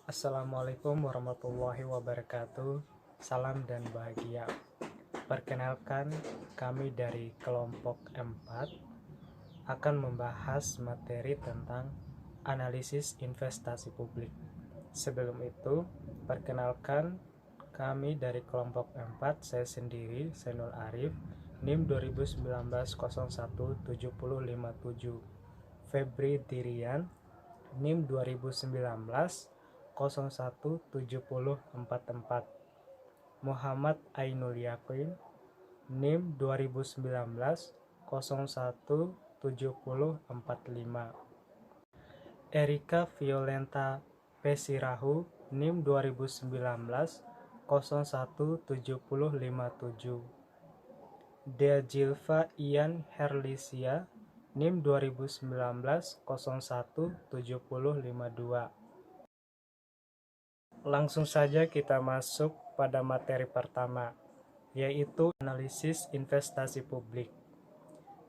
Assalamualaikum warahmatullahi wabarakatuh. Salam dan bahagia. Perkenalkan, kami dari kelompok 4 akan membahas materi tentang analisis investasi publik. Sebelum itu, perkenalkan kami dari kelompok 4, saya sendiri, Zainul Arif, NIM 2019 01 7057, Febri Dirian, NIM 2019 01 7044, Muhammad Ainul Yakin, NIM 2019 01 7045, Erika Violenta Pesirahu, NIM 2019 01 7057, Dea Jilva Ian Herlisia, NIM 2019 01 7052. Langsung saja kita masuk pada materi pertama, yaitu analisis investasi publik.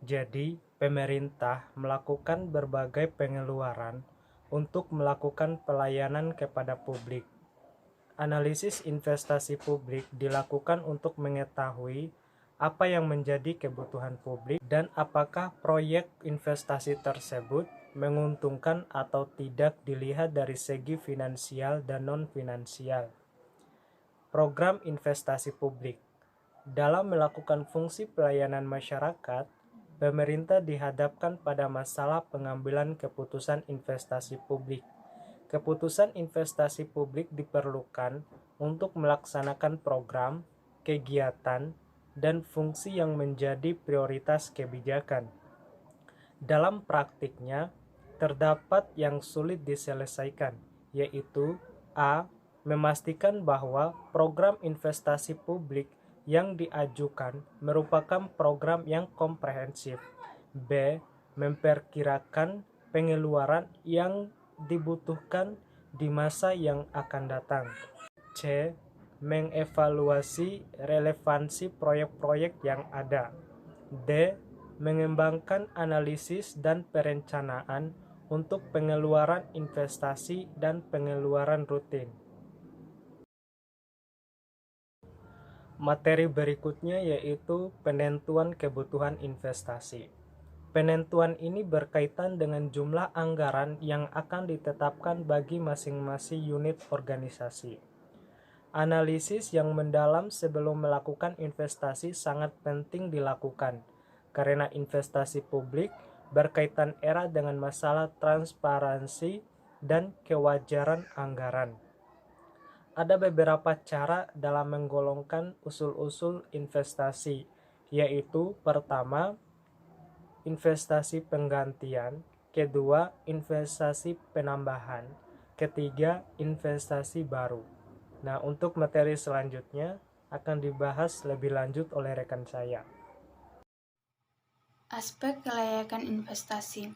Jadi, pemerintah melakukan berbagai pengeluaran untuk melakukan pelayanan kepada publik. Analisis investasi publik dilakukan untuk mengetahui apa yang menjadi kebutuhan publik dan apakah proyek investasi tersebut menguntungkan atau tidak dilihat dari segi finansial dan non-finansial. Program investasi publik dalam melakukan fungsi pelayanan masyarakat, pemerintah dihadapkan pada masalah pengambilan keputusan investasi publik. Keputusan investasi publik diperlukan untuk melaksanakan program, kegiatan, dan fungsi yang menjadi prioritas kebijakan. Dalam praktiknya, terdapat yang sulit diselesaikan, yaitu A. Memastikan bahwa program investasi publik yang diajukan merupakan program yang komprehensif. B. Memperkirakan pengeluaran yang dibutuhkan di masa yang akan datang. C. Mengevaluasi relevansi proyek-proyek yang ada. D. Mengembangkan analisis dan perencanaan untuk pengeluaran investasi dan pengeluaran rutin. Materi berikutnya yaitu penentuan kebutuhan investasi. Penentuan ini berkaitan dengan jumlah anggaran yang akan ditetapkan bagi masing-masing unit organisasi. Analisis yang mendalam sebelum melakukan investasi sangat penting dilakukan, karena investasi publik berkaitan erat dengan masalah transparansi dan kewajaran anggaran. Ada beberapa cara dalam menggolongkan usul-usul investasi, yaitu pertama, investasi penggantian, kedua, investasi penambahan, ketiga, investasi baru. Nah, untuk materi selanjutnya akan dibahas lebih lanjut oleh rekan saya. Aspek kelayakan investasi.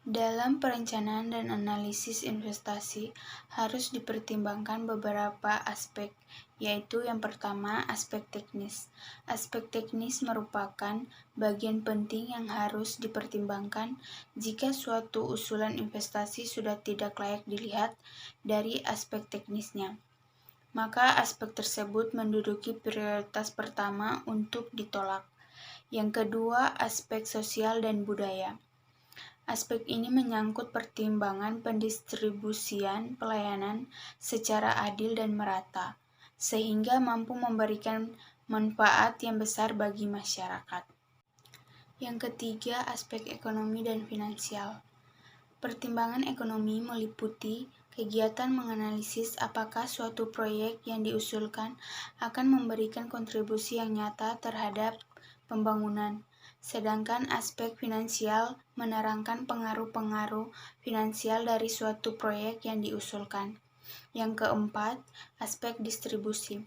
Dalam perencanaan dan analisis investasi harus dipertimbangkan beberapa aspek, yaitu yang pertama aspek teknis. Aspek teknis merupakan bagian penting yang harus dipertimbangkan jika suatu usulan investasi sudah tidak layak dilihat dari aspek teknisnya. Maka aspek tersebut menduduki prioritas pertama untuk ditolak. Yang kedua, aspek sosial dan budaya. Aspek ini menyangkut pertimbangan pendistribusian pelayanan secara adil dan merata, sehingga mampu memberikan manfaat yang besar bagi masyarakat. Yang ketiga, aspek ekonomi dan finansial. Pertimbangan ekonomi meliputi kegiatan menganalisis apakah suatu proyek yang diusulkan akan memberikan kontribusi yang nyata terhadap pembangunan. Sedangkan aspek finansial menerangkan pengaruh-pengaruh finansial dari suatu proyek yang diusulkan. Yang keempat, aspek distribusi.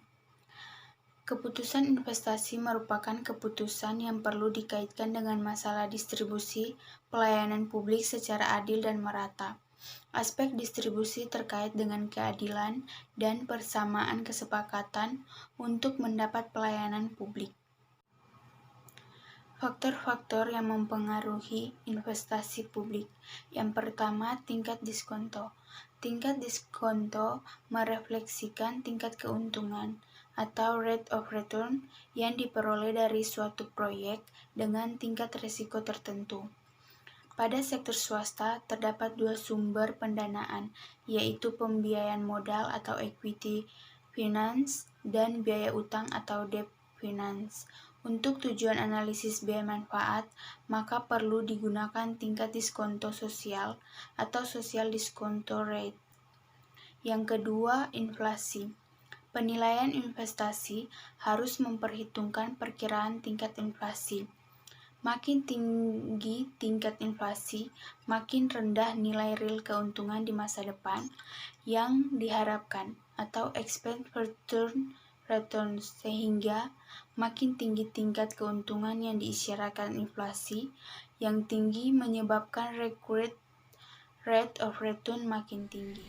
Keputusan investasi merupakan keputusan yang perlu dikaitkan dengan masalah distribusi pelayanan publik secara adil dan merata. Aspek distribusi terkait dengan keadilan dan persamaan kesepakatan untuk mendapat pelayanan publik. Faktor-faktor yang mempengaruhi investasi publik. Yang pertama, tingkat diskonto. Tingkat diskonto merefleksikan tingkat keuntungan atau rate of return yang diperoleh dari suatu proyek dengan tingkat risiko tertentu. Pada sektor swasta, terdapat dua sumber pendanaan, yaitu pembiayaan modal atau equity finance dan biaya utang atau debt finance. Untuk tujuan analisis biaya manfaat, maka perlu digunakan tingkat diskonto sosial atau social diskonto rate. Yang kedua, inflasi. Penilaian investasi harus memperhitungkan perkiraan tingkat inflasi. Makin tinggi tingkat inflasi, makin rendah nilai real keuntungan di masa depan yang diharapkan atau expected return, sehingga makin tinggi tingkat keuntungan yang diisyaratkan inflasi yang tinggi menyebabkan required rate of return makin tinggi.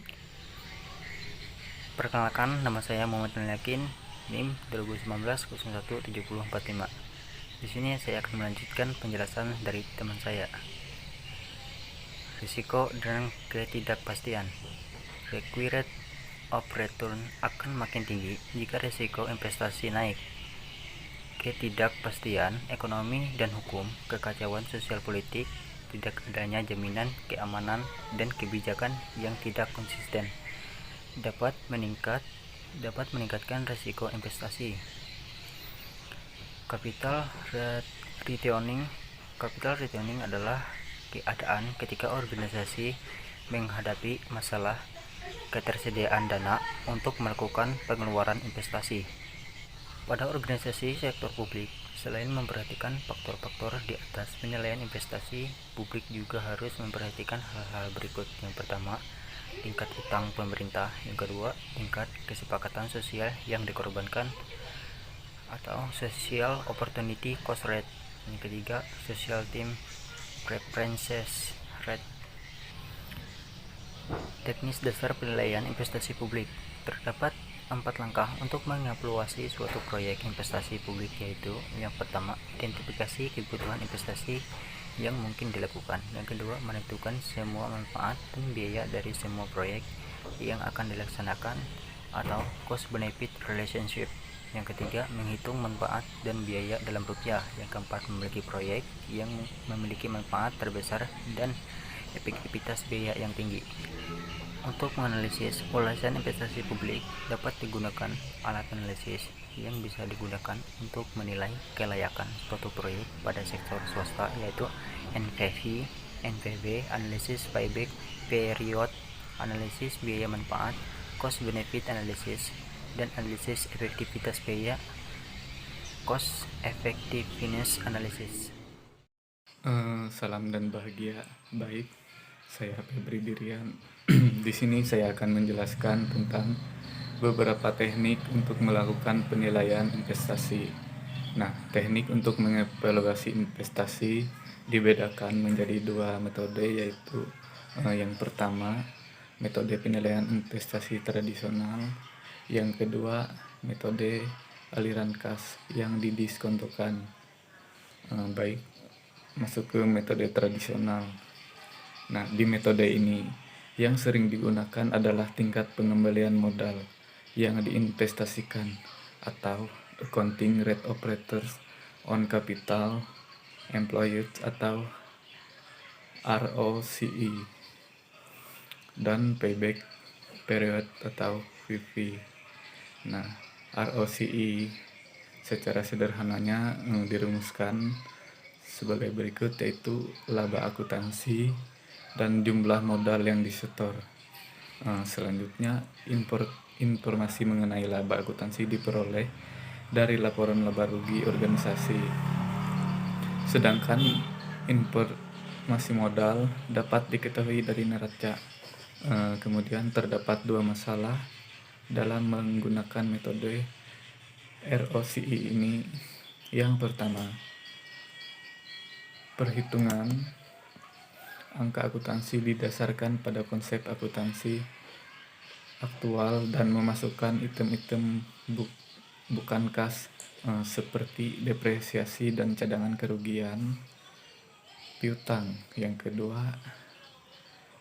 Perkenalkan, nama saya Muhammad Yakin, NIM 2019-017045. Di sini saya akan melanjutkan penjelasan dari teman saya. Risiko dan ketidakpastian. Required of return akan makin tinggi jika risiko investasi naik. Ketidakpastian ekonomi dan hukum, kekacauan sosial politik, tidak adanya jaminan keamanan dan kebijakan yang tidak konsisten dapat meningkatkan risiko investasi. Capital returning adalah keadaan ketika organisasi menghadapi masalah ketersediaan dana untuk melakukan pengeluaran investasi. Pada organisasi sektor publik, selain memperhatikan faktor-faktor di atas penilaian investasi, publik juga harus memperhatikan hal-hal berikut. Yang pertama, tingkat utang pemerintah. Yang kedua, tingkat kesepakatan sosial yang dikorbankan atau social opportunity cost rate. Yang ketiga, social team preferences rate. Teknis dasar penilaian investasi publik. Terdapat 4 langkah untuk mengevaluasi suatu proyek investasi publik, yaitu yang pertama, identifikasi kebutuhan investasi yang mungkin dilakukan. Yang kedua, menentukan semua manfaat dan biaya dari semua proyek yang akan dilaksanakan atau cost benefit relationship. Yang ketiga, menghitung manfaat dan biaya dalam rupiah. Yang keempat, memiliki proyek yang memiliki manfaat terbesar dan efektivitas biaya yang tinggi. Untuk menganalisis ulasan investasi publik, dapat digunakan alat analisis yang bisa digunakan untuk menilai kelayakan suatu proyek pada sektor swasta, yaitu NPV, NPV, analisis payback period, analisis biaya manfaat, cost benefit analysis, dan analisis efektivitas biaya, cost effectiveness analysis. Salam dan bahagia. Baik, saya Febri Dirian. Di sini saya akan menjelaskan tentang beberapa teknik untuk melakukan penilaian investasi. Nah, teknik untuk mengevaluasi investasi dibedakan menjadi dua metode, yaitu yang pertama, metode penilaian investasi tradisional. Yang kedua, metode aliran kas yang didiskontokan. Baik, masuk ke metode tradisional. Nah, di metode ini yang sering digunakan adalah tingkat pengembalian modal yang diinvestasikan atau accounting rate of return on capital employed atau ROCE, dan payback period atau PV. Nah, ROCE secara sederhananya dirumuskan sebagai berikut, yaitu laba akuntansi dan jumlah modal yang disetor. Selanjutnya, informasi mengenai laba akuntansi diperoleh dari laporan laba rugi organisasi. Sedangkan informasi modal dapat diketahui dari neraca. Kemudian terdapat dua masalah dalam menggunakan metode ROCE ini. Yang pertama, perhitungan angka akuntansi didasarkan pada konsep akuntansi aktual dan memasukkan item-item bukan kas seperti depresiasi dan cadangan kerugian piutang. Yang kedua,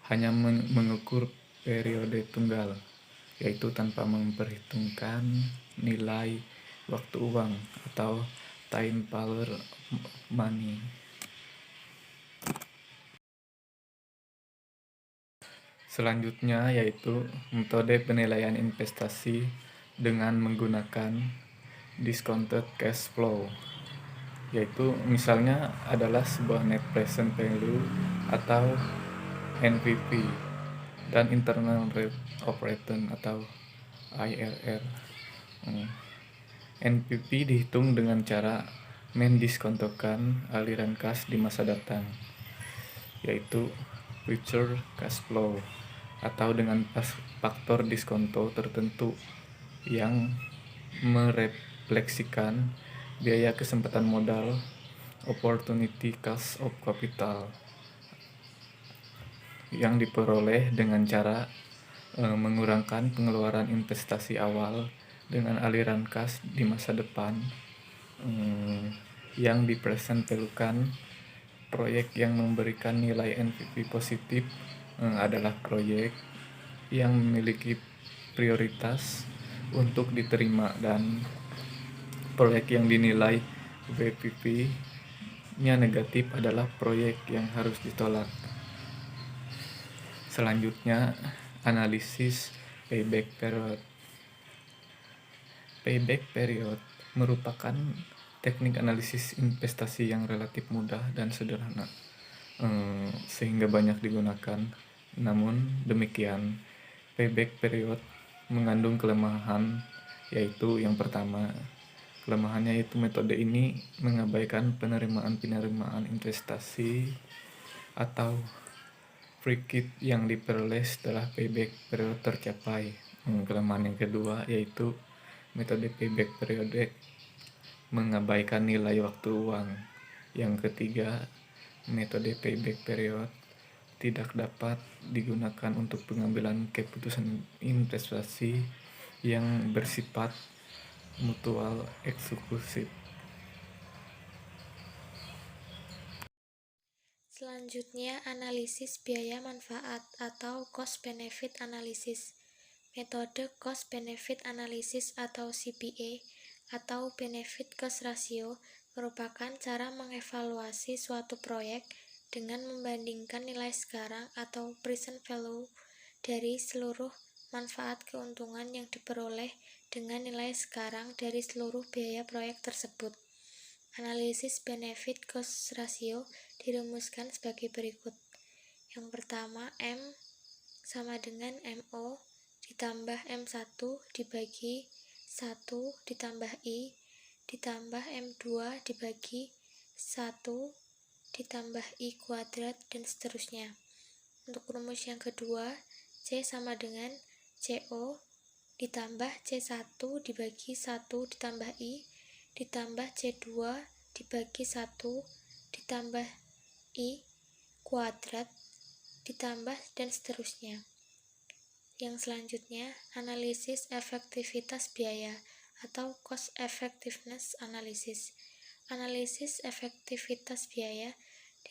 hanya mengukur periode tunggal, yaitu tanpa memperhitungkan nilai waktu uang atau time power money. Selanjutnya yaitu metode penilaian investasi dengan menggunakan discounted cash flow, yaitu misalnya adalah sebuah net present value atau NPV dan internal rate of return atau IRR. NPV dihitung dengan cara mendiskontokan aliran kas di masa datang, yaitu future cash flow, atau dengan faktor diskonto tertentu yang merefleksikan biaya kesempatan modal opportunity cost of capital yang diperoleh dengan cara mengurangkan pengeluaran investasi awal dengan aliran kas di masa depan yang dipresent-valuekan. Proyek yang memberikan nilai NPV positif adalah proyek yang memiliki prioritas untuk diterima, dan proyek yang dinilai VPV-nya negatif adalah proyek yang harus ditolak. Selanjutnya, analisis payback period. Payback period merupakan teknik analisis investasi yang relatif mudah dan sederhana, sehingga banyak digunakan. Namun demikian, payback period mengandung kelemahan, yaitu yang pertama, kelemahannya yaitu metode ini mengabaikan penerimaan investasi atau free cash yang diperoleh setelah payback period tercapai. Kelemahan yang kedua yaitu metode payback period mengabaikan nilai waktu uang. Yang ketiga, metode payback period tidak dapat digunakan untuk pengambilan keputusan investasi yang bersifat mutual eksklusif. Selanjutnya, analisis biaya manfaat atau cost benefit analysis. Metode cost benefit analysis atau CBA atau benefit cost ratio merupakan cara mengevaluasi suatu proyek dengan membandingkan nilai sekarang atau present value dari seluruh manfaat keuntungan yang diperoleh dengan nilai sekarang dari seluruh biaya proyek tersebut. Analisis benefit cost ratio dirumuskan sebagai berikut. Yang pertama, M sama dengan MO ditambah M1 dibagi 1 ditambah I ditambah M2 dibagi 1 ditambah I kuadrat, dan seterusnya. Untuk rumus yang kedua, C sama dengan CO ditambah C1 dibagi 1 ditambah I ditambah C2 dibagi 1 ditambah I kuadrat ditambah, dan seterusnya. Yang selanjutnya, analisis efektivitas biaya atau cost effectiveness analysis. Analisis efektivitas biaya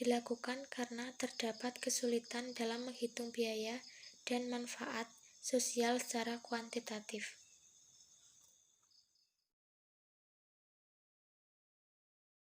dilakukan karena terdapat kesulitan dalam menghitung biaya dan manfaat sosial secara kuantitatif.